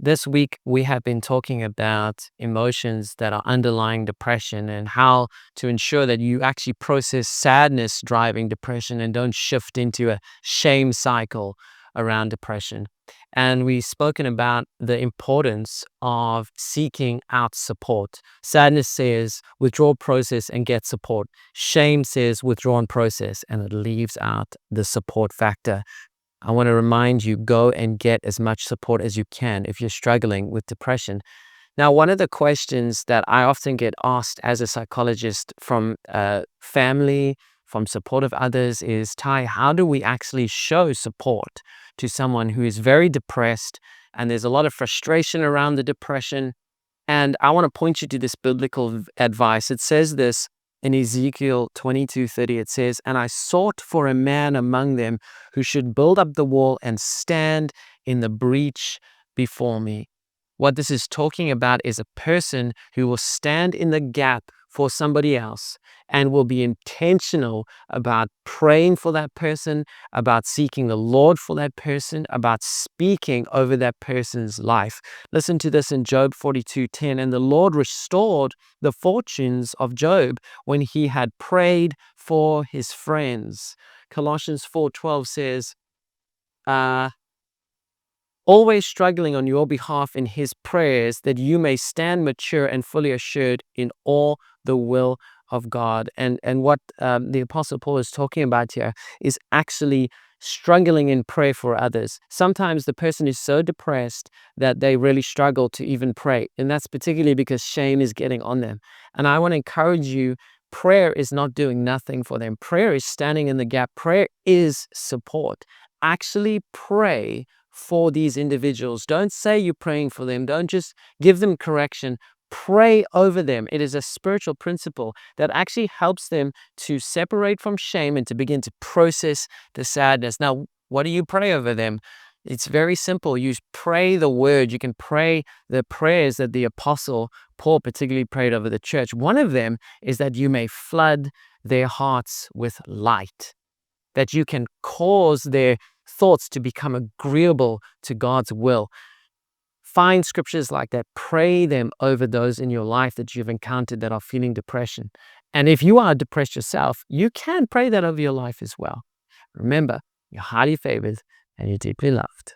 This week, we have been talking about emotions that are underlying depression and how to ensure that you actually process sadness driving depression and don't shift into a shame cycle around depression. And we've spoken about the importance of seeking out support. Sadness says withdraw, process, and get support. Shame says withdraw and process, and it leaves out the support factor. I want to remind you, go and get as much support as you can if you're struggling with depression. Now, one of the questions that I often get asked as a psychologist from family, from supportive others is, Ty, how do we actually show support to someone who is very depressed and there's a lot of frustration around the depression? And I want to point you to this biblical advice. It says this in Ezekiel 22:30. It says, "And I sought for a man among them who should build up the wall and stand in the breach before me." What this is talking about is a person who will stand in the gap for somebody else and will be intentional about praying for that person, about seeking the Lord for that person, about speaking over that person's life. Listen to this in Job 42:10. "And the Lord restored the fortunes of Job when he had prayed for his friends." Colossians 4:12 says, uh, "always struggling on your behalf in his prayers, that you may stand mature and fully assured in all the will of God." And what the Apostle Paul is talking about here is actually struggling in prayer for others. Sometimes the person is so depressed that they really struggle to even pray. And that's particularly because shame is getting on them. And I want to encourage you, prayer is not doing nothing for them. Prayer is standing in the gap. Prayer is support. Actually pray for these individuals. Don't say you're praying for them. Don't just give them correction. Pray over them. It is a spiritual principle that actually helps them to separate from shame and to begin to process the sadness. Now, what do you pray over them? It's very simple. You pray the word. You can pray the prayers that the Apostle Paul particularly prayed over the church. One of them is that you may flood their hearts with light, that you can cause their thoughts to become agreeable to God's will. Find scriptures like that. Pray them over those in your life that you've encountered that are feeling depression. And if you are depressed yourself, you can pray that over your life as well. Remember, you're highly favored and you're deeply loved.